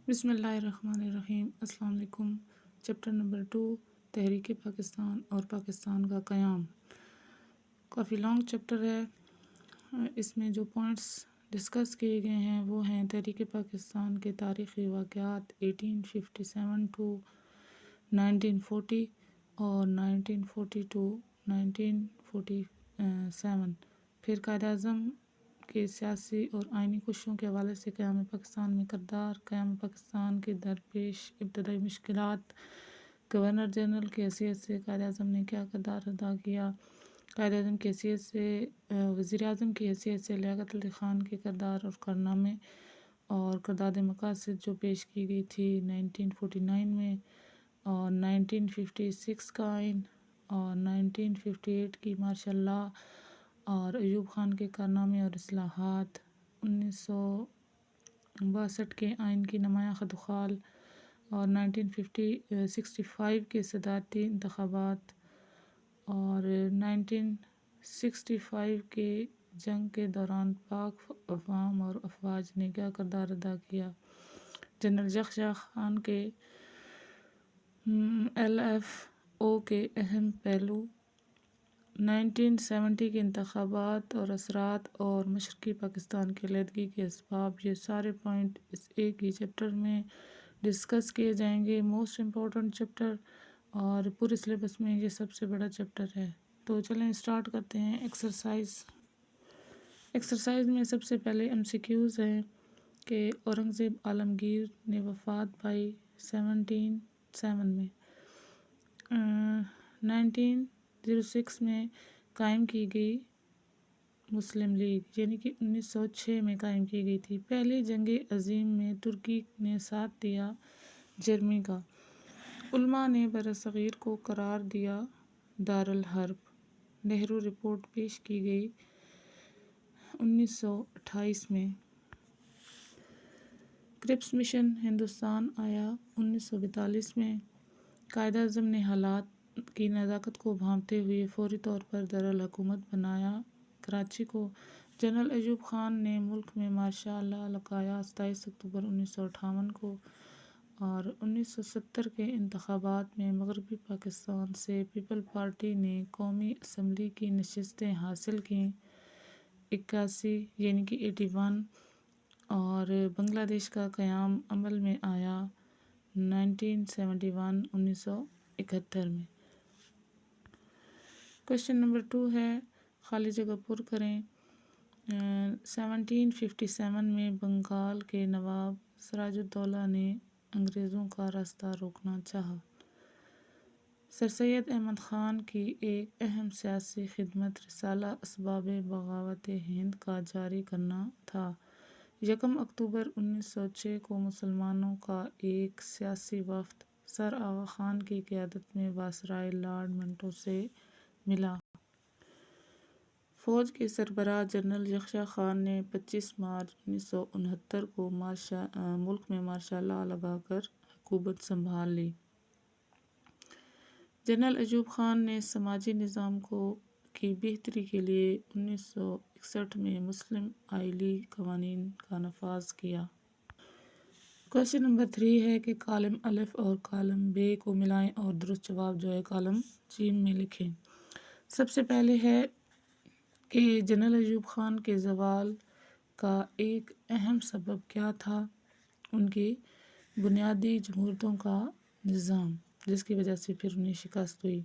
بسم اللہ الرحمن الرحیم۔ السلام علیکم۔ چیپٹر نمبر 2، تحریک پاکستان اور پاکستان کا قیام۔ کافی لانگ چیپٹر ہے۔ اس میں جو پوائنٹس ڈسکس کیے گئے ہیں وہ ہیں تحریک پاکستان کے تاریخی واقعات 1857 ٹو 1940 اور 1940 ٹو 1947۔ پھر قائد اعظم کے سیاسی اور آئینی کوششوں کے حوالے سے قیام پاکستان میں کردار، قیام پاکستان کے درپیش ابتدائی مشکلات، گورنر جنرل کی حیثیت سے قائد اعظم نے کیا کردار ادا کیا، قائد اعظم کی حیثیت سے وزیر اعظم کی حیثیت سے لیاقت علی خان کے کردار اور کارنامے اور کردار مقاصد جو پیش کی گئی تھی 1949 میں، اور 1956 کا آئین اور 1958 کی مارشل لاء اور ایوب خان کے کارنامے اور اصلاحات، 1962 کے آئین کی نمایاں خدوخال اور 1965 کے صدارتی انتخابات اور 1965 کے جنگ کے دوران پاک عوام اور افواج نے کیا کردار ادا کیا، جنرل یحییٰ خان کے LFO کے اہم پہلو، 1970 کے انتخابات اور اثرات اور مشرقی پاکستان کی علیحدگی کے اسباب، یہ سارے پوائنٹ اس ایک ہی چیپٹر میں ڈسکس کیے جائیں گے۔ موسٹ امپورٹنٹ چیپٹر اور پورے سلیبس میں یہ سب سے بڑا چیپٹر ہے۔ تو چلیں اسٹارٹ کرتے ہیں۔ ایکسرسائز میں سب سے پہلے MCQs ہیں کہ اورنگزیب عالمگیر نے وفات پائی 1707 میں، 1906 میں قائم کی گئی مسلم لیگ، یعنی کہ 1906 میں قائم کی گئی تھی۔ پہلی جنگ عظیم میں ترکی نے ساتھ دیا جرمنی کا۔ علماء نے برصغیر کو قرار دیا دارالحرب۔ نہرو رپورٹ پیش کی گئی 1928 میں۔ کرپس مشن ہندوستان آیا 1942 میں۔ قائد اعظم نے حالات کی نزاکت کو بھانپتے ہوئے فوری طور پر دارالحکومت بنایا کراچی کو۔ جنرل ایوب خان نے ملک میں مارشل لاء لگایا 27 اکتوبر 1958 کو، اور 1970 کے انتخابات میں مغربی پاکستان سے پیپل پارٹی نے قومی اسمبلی کی نشستیں حاصل کیں 81 یعنی کہ 81، اور بنگلہ دیش کا قیام عمل میں آیا 1971 میں۔ کوشچن نمبر 2 ہے، خالی جگہ پر کریں۔ 1757 میں بنگال کے نواب سراج الدولہ نے انگریزوں کا راستہ روکنا چاہا۔ سر سید احمد خان کی ایک اہم سیاسی خدمت رسالہ اسباب بغاوت ہند کا جاری کرنا تھا۔ 1 اکتوبر 1906 کو مسلمانوں کا ایک سیاسی وفد سر آغا خان کی قیادت میں وائسرائے لارڈ منٹو سے ملا۔ فوج کے سربراہ جنرل یحییٰ خان نے 25 مارچ 1969 کو ملک میں مارشل لاء لگا کر حکومت سنبھال لی۔ جنرل ایوب خان نے سماجی نظام کی بہتری کے لیے 1961 میں مسلم آئلی قوانین کا نفاذ کیا۔ کوشچن نمبر 3 ہے کہ کالم الف اور کالم ب کو ملائیں اور درست جواب جو ہے کالم ج میں لکھیں۔ سب سے پہلے ہے کہ جنرل ایوب خان کے زوال کا ایک اہم سبب کیا تھا؟ ان کی بنیادی جمہوریتوں کا نظام، جس کی وجہ سے پھر انہیں شکست ہوئی۔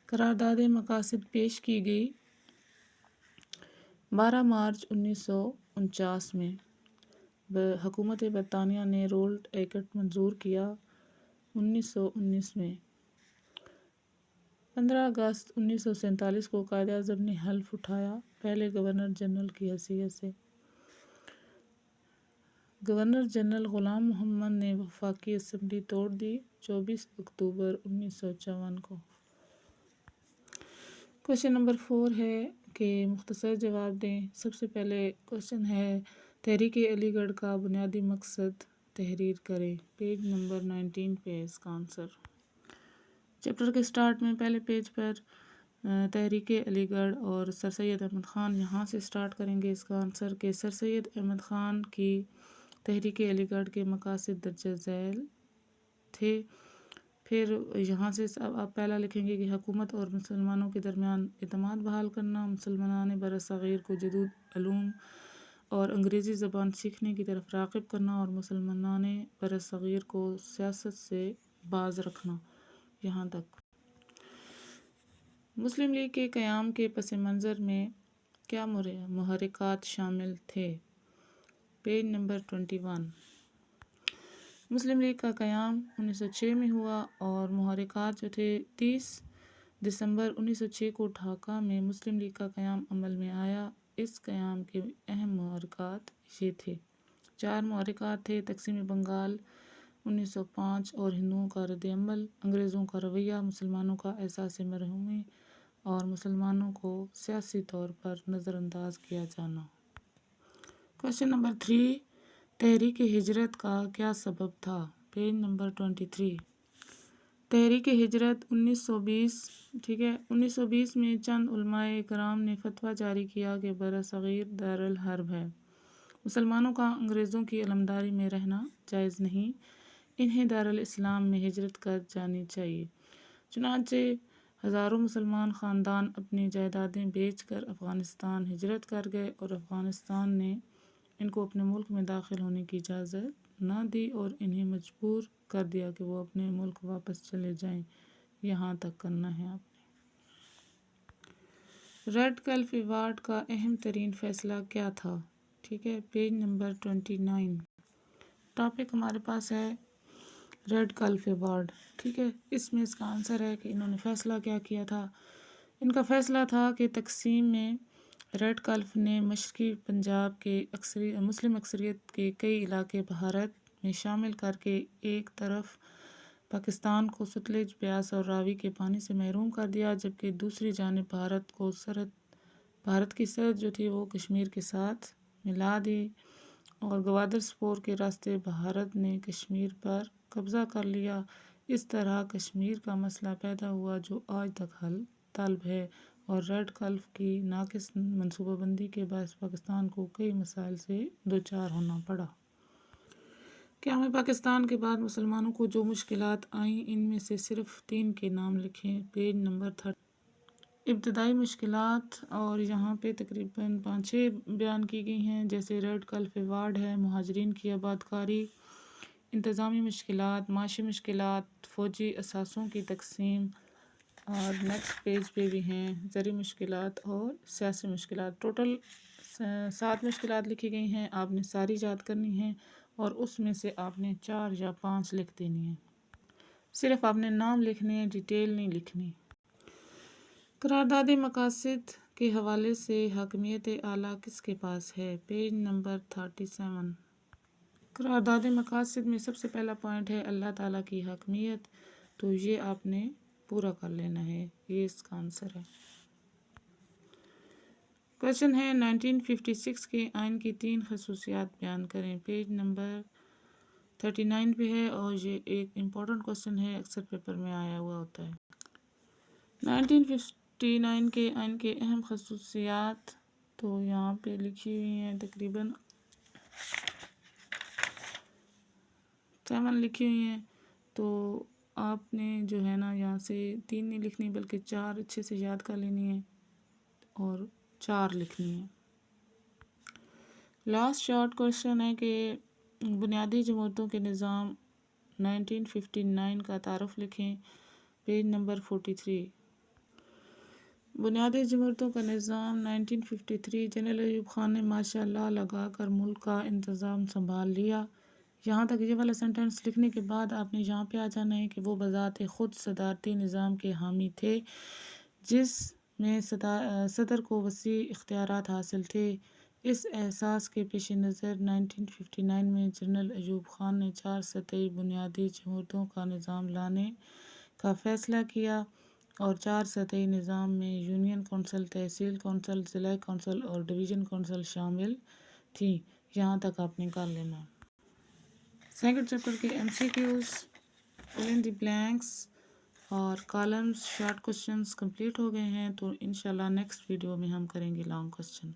قرارداد مقاصد پیش کی گئی 12 مارچ 1949 میں۔ حکومت برطانیہ نے رولڈ ایکٹ منظور کیا 1919 میں۔ 15 اگست 1947 کو قائد اعظم نے حلف اٹھایا پہلے گورنر جنرل کی حیثیت سے۔ گورنر جنرل غلام محمد نے وفاقی اسمبلی توڑ دی 24 اکتوبر 1954 کو۔ کوشچن نمبر 4 ہے کہ مختصر جواب دیں۔ سب سے پہلے کوشچن ہے تحریک علی گڑھ کا بنیادی مقصد تحریر کریں۔ پیج نمبر 19 پہ اس کا آنسر۔ چیپٹر کے سٹارٹ میں پہلے پیج پر تحریک علی گڑھ اور سر سید احمد خان، یہاں سے سٹارٹ کریں گے اس کا آنسر کہ سر سید احمد خان کی تحریک علی گڑھ کے مقاصد درج ذیل تھے۔ پھر یہاں سے آپ پہلا لکھیں گے کہ حکومت اور مسلمانوں کے درمیان اعتماد بحال کرنا، مسلمان برصغیر کو جدید علوم اور انگریزی زبان سیکھنے کی طرف راغب کرنا اور مسلمان برصغیر کو سیاست سے باز رکھنا۔ یہاں تک مسلم لیگ کے قیام کے پس منظر میں کیا محرکات شامل تھے؟ Page number 21۔ مسلم لیگ کا قیام 1906 میں ہوا اور محرکات جو تھے 30 دسمبر 1906 کو ڈھاکہ میں مسلم لیگ کا قیام عمل میں آیا۔ اس قیام کے اہم محرکات یہ تھے، 4 محرکات تھے: تقسیم بنگال 1905 اور ہندوؤں کا رد عمل، انگریزوں کا رویہ، مسلمانوں کا احساس محرومی اور مسلمانوں کو سیاسی طور پر نظر انداز کیا جانا۔ کوشچن نمبر 3، تحریک ہجرت کا کیا سبب تھا؟ Page number 23۔ تحریک ہجرت 1920 1920 میں چند علماء کرام نے فتویٰ جاری کیا کہ برصغیر دارالحرب ہے، مسلمانوں کا انگریزوں کی علمبرداری میں رہنا جائز نہیں، انہیں دارالاسلام میں ہجرت کر جانی چاہیے۔ چنانچہ ہزاروں مسلمان خاندان اپنی جائیدادیں بیچ کر افغانستان ہجرت کر گئے اور افغانستان نے ان کو اپنے ملک میں داخل ہونے کی اجازت نہ دی اور انہیں مجبور کر دیا کہ وہ اپنے ملک واپس چلے جائیں۔ یہاں تک کرنا ہے آپ نے۔ ریڈ کلف ایوارڈ کا اہم ترین فیصلہ کیا تھا؟ Page number 29۔ ٹاپک ہمارے پاس ہے ریڈ کلف ایوارڈ۔ اس میں اس کا آنسر ہے کہ انہوں نے فیصلہ کیا کیا تھا۔ ان کا فیصلہ تھا کہ تقسیم میں ریڈ کلف نے مشرقی پنجاب کے مسلم اکثریت کے کئی علاقے بھارت میں شامل کر کے ایک طرف پاکستان کو ستلج، بیاس اور راوی کے پانی سے محروم کر دیا، جبکہ دوسری جانب بھارت کی سرحد جو تھی وہ کشمیر کے ساتھ ملا دی اور گوادر سپور کے راستے بھارت نے کشمیر پر قبضہ کر لیا۔ اس طرح کشمیر کا مسئلہ پیدا ہوا جو آج تک حل طلب ہے اور ریڈ کلف کی ناقص منصوبہ بندی کے باعث پاکستان کو کئی مسائل سے دوچار ہونا پڑا۔ قیام پاکستان کے بعد مسلمانوں کو جو مشکلات آئیں ان میں سے صرف 3 کے نام لکھیں۔ Page number 30۔ ابتدائی مشکلات اور یہاں پہ تقریباً 5-6 بیان کی گئی ہیں، جیسے ریڈ کلف ایوارڈ ہے، مہاجرین کی آبادکاری، انتظامی مشکلات، معاشی مشکلات، فوجی اثاثوں کی تقسیم، اور نیکسٹ پیج پہ بھی ہیں زرعی مشکلات اور سیاسی مشکلات۔ ٹوٹل 7 مشکلات لکھی گئی ہیں، آپ نے ساری یاد کرنی ہیں اور اس میں سے آپ نے 4 یا 5 لکھ دینی ہیں، صرف آپ نے نام لکھنے ہیں، ڈیٹیل نہیں لکھنی۔ قرارداد مقاصد کے حوالے سے حاکمیت اعلیٰ کس کے پاس ہے؟ Page number 37۔ قرارداد مقاصد میں سب سے پہلا پوائنٹ ہے اللہ تعالیٰ کی حاکمیت، تو یہ آپ نے پورا کر لینا ہے، یہ اس کا آنسر ہے۔ کوشچن ہے 1956 کے آئین کی 3 خصوصیات بیان کریں۔ پیج نمبر 39 پہ ہے اور یہ ایک امپورٹنٹ کوشچن ہے، اکثر پیپر میں آیا ہوا ہوتا ہے۔ 1959 کے آئین کے اہم خصوصیات تو یہاں پہ لکھی ہوئی ہیں، تقریباً 7 لکھی ہوئی ہیں، تو آپ نے جو ہے نا یہاں سے 3 نہیں لکھنی بلکہ 4 اچھے سے یاد کر لینی ہے اور 4 لکھنی ہے۔ لاسٹ شارٹ کوشچن ہے کہ بنیادی جمہوریتوں کے نظام 1959 کا تعارف لکھیں۔ Page number 43۔ بنیادی جمہوریتوں کا نظام 1953 جنرل ایوب خان نے ماشاء اللہ لگا کر ملک کا انتظام سنبھال لیا۔ یہاں تک یہ والا سینٹنس لکھنے کے بعد آپ نے یہاں پہ آ جانا ہے کہ وہ بذات خود صدارتی نظام کے حامی تھے جس میں صدر کو وسیع اختیارات حاصل تھے۔ اس احساس کے پیش نظر 1959 میں جنرل ایوب خان نے 4 سطحی بنیادی جمہوریتوں کا نظام لانے کا فیصلہ کیا اور 4 سطحی نظام میں یونین کونسل، تحصیل کونسل، ضلعی کونسل اور ڈویژن کونسل شامل تھیں۔ یہاں تک آپ نے کر لینا ہے۔ سیکنڈ چیپٹر کے MCQs، فل ان دی بلینکس اور کالمز شارٹ کوشچنز کمپلیٹ ہو گئے ہیں، تو انشاءاللہ نیکسٹ ویڈیو میں ہم کریں گے لانگ کوشچن۔